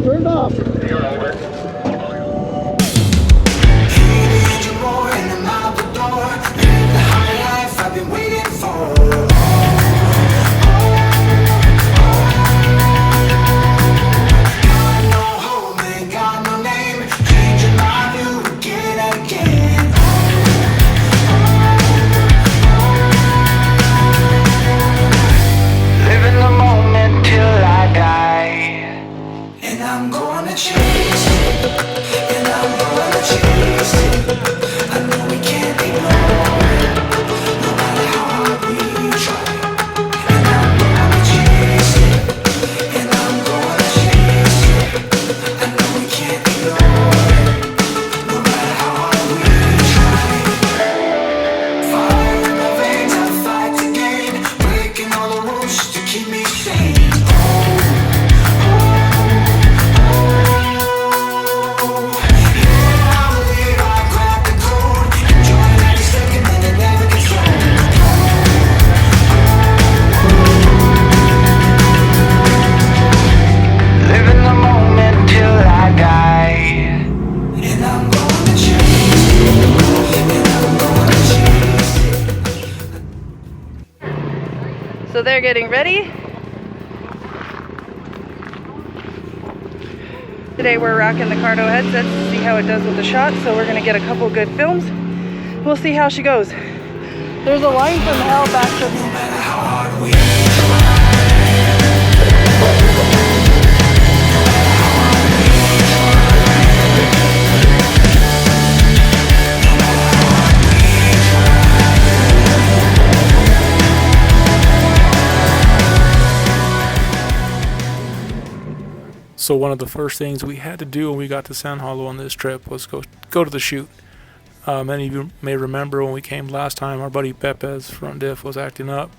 Turn off. So they're getting ready. Today we're rocking the Cardo headsets to see how it does with the shot, so we're gonna get a couple good films. We'll see how she goes. There's a line from hell back to me. So one of the first things we had to do when we got to San Hollow on this trip was go to the chute. Many of you may remember when we came last time, our buddy Pepe's front diff was acting up,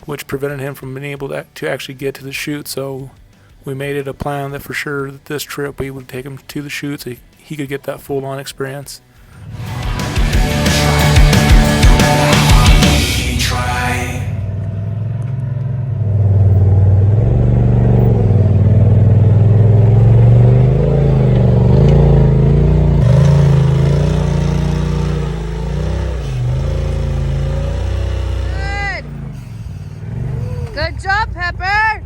which prevented him from being able to actually get to the chute. So we made it a plan that for sure that this trip we would take him to the chute so he could get that full-on experience. Good job, Pepper!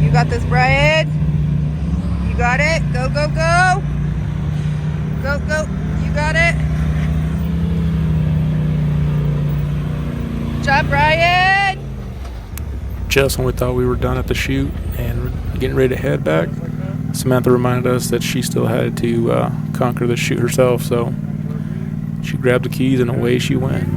You got this, Brian. You got it. Go, go, go. Go, go. You got it. Good job, Brian! Just when we thought we were done at the chute and getting ready to head back, Samantha reminded us that she still had to conquer the chute herself, so she grabbed the keys and away she went.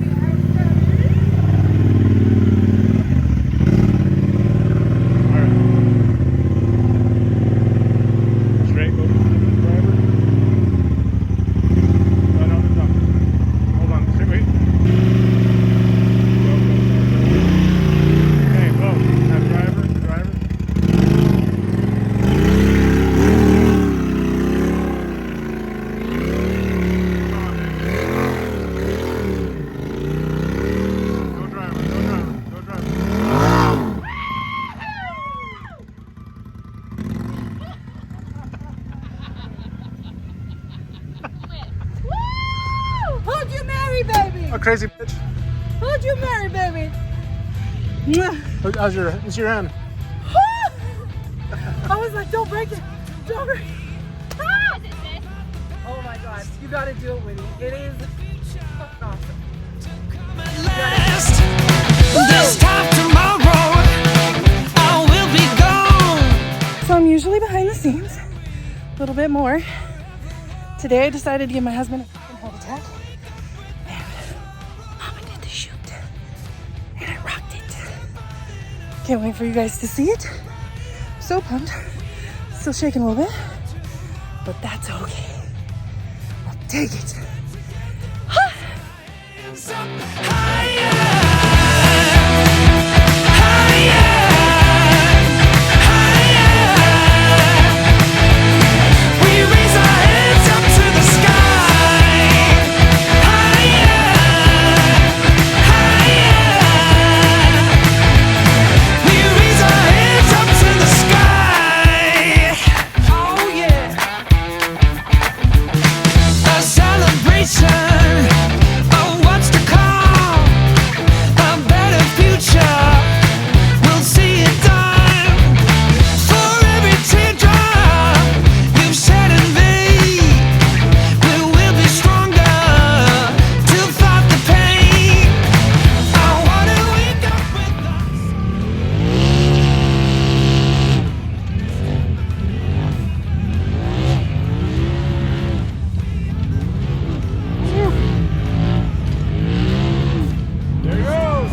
Crazy bitch. Who'd you marry, baby? How's your hand? I was like, don't break it. Don't break it. Ah! Oh my God. You gotta do it, Winnie. It is fucking awesome. This time tomorrow, I will be gone. So I'm usually behind the scenes a little bit more. Today I decided to give my husband a fucking heart attack. Can't wait for you guys to see it. So pumped. Still shaking a little bit, but that's okay. I'll take it. hands up higher, higher, higher. We raise our hands up to the sky, higher, higher. We raise our hands up to the sky. Oh yeah. A celebration of what's to come, a better future. We'll see it done. For every teardrop you've shed and made, we will be stronger to fight the pain. Oh, what have we got with us? There he goes.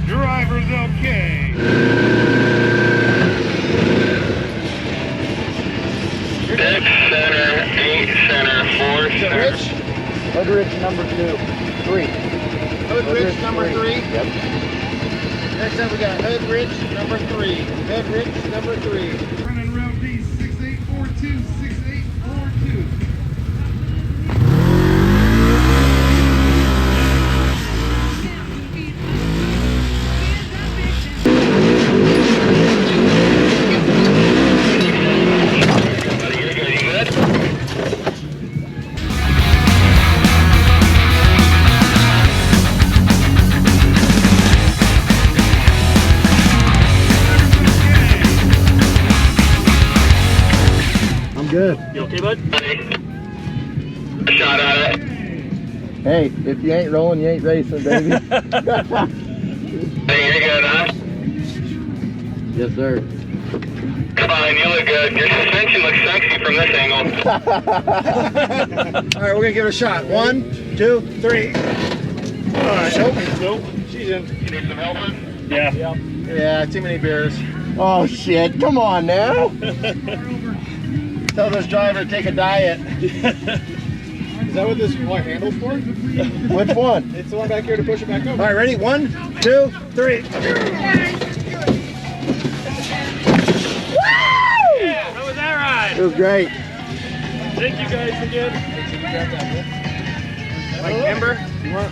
Driver's okay. Six center, 8 center, 4 center. Hood Rich number 2, 3. Hood Rich number 3. Yep. Next up we got Hood Rich number 3. Hood Rich number 3. Running round B 6842, 6842. I'm good. You okay, bud? A shot at it. Hey, if you ain't rolling, you ain't racing, baby. Hey, you're good, huh? Yes, sir. Come on, you look good. Your suspension looks sexy from this angle. All right, we're gonna give it a shot. 1, 2, 3. All right. Nope. She's in. You need some help? Yeah, too many beers. Oh, shit. Come on now. Tell this driver to take a diet. Is that what this white handle's for? Which one? It's the one back here to push it back up. All right, ready? 1, 2, 3. How was that ride? It was great. Thank you guys again. Like Ember? You want?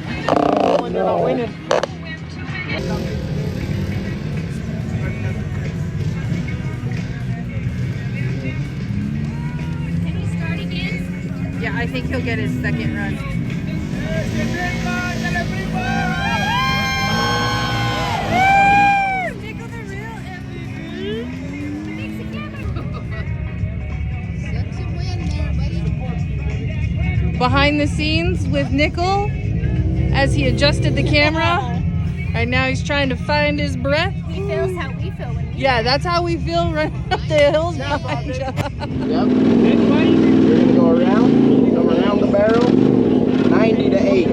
Oh, they're not winning. Can he start again? Yeah, I think he'll get his second run. Nickel the real Behind the scenes with Nickel as he adjusted the camera. Right now he's trying to find his breath. He feels how we feel when we Yeah, that's how we feel running up the hills behind you. Yep. We're going to go around. Come around the barrel. 90 to 8.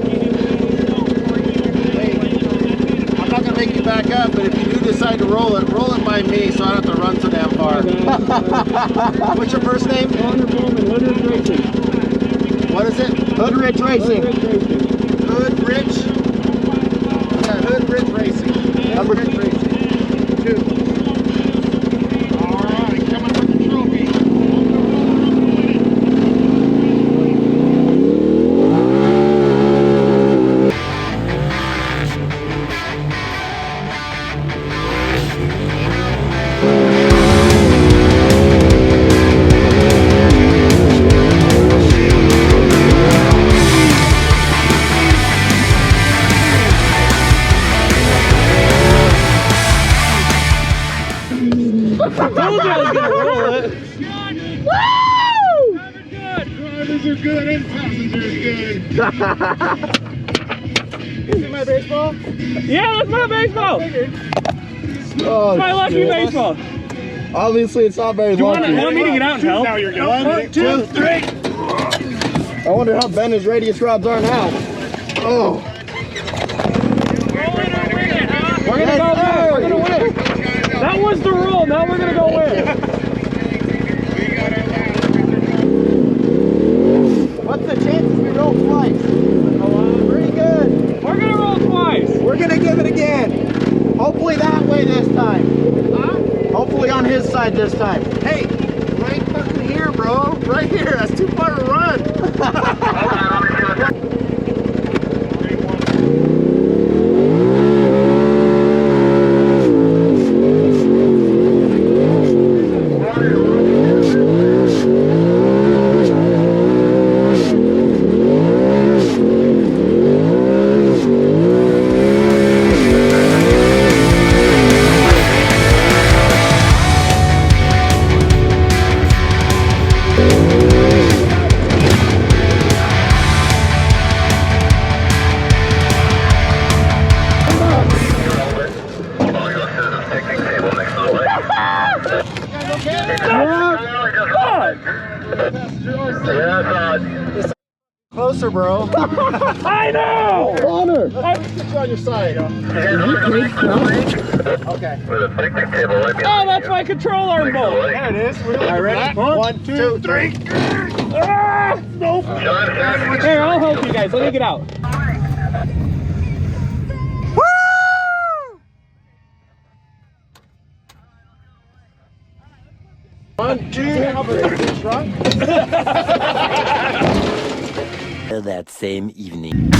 I'm not gonna make you back up, but if you do decide to roll it by me so I don't have to run so damn far. What's your first name? What is it? Hood Rich Racing. Hood Rich. Yeah, Hood Rich Racing. Number Rich Racing. 2. All right, coming with the trophy. Drivers are good and passengers good. Is it my baseball? Yeah, that's my baseball. Oh, My lucky shit. baseball. Obviously, it's not very lucky. Want me to get out and help? Now you're good. 1, 2, 3. I wonder how bent his radius rods are now. Oh. We're gonna go win. We're gonna win. That was the rule. Now we're gonna go win. time. Hopefully on his side this time. Hey, right fucking here, bro. Right here. That's too far to run. Closer, bro. I know! Honor. Get you on your side. Okay. With a picnic table right behind Oh, that's my control arm bolt. There it is. All right, ready? 1, 2, 3. Ah! Nope. Here, I'll help you guys. Let me get out. One, two. Drunk. That same evening.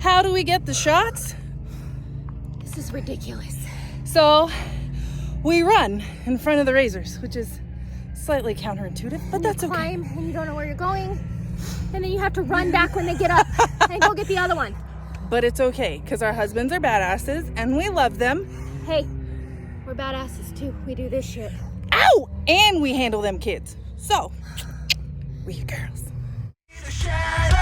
How do we get the shots? This is ridiculous. So we run in front of the razors, which is slightly counterintuitive, but that's okay. Climb and you don't know where you're going, and then you have to run back when they get up and go get the other one. But it's okay, because our husbands are badasses and we love them. Hey, we're badasses too. We do this shit. Ow! And we handle them kids. So, we girls. Shadow.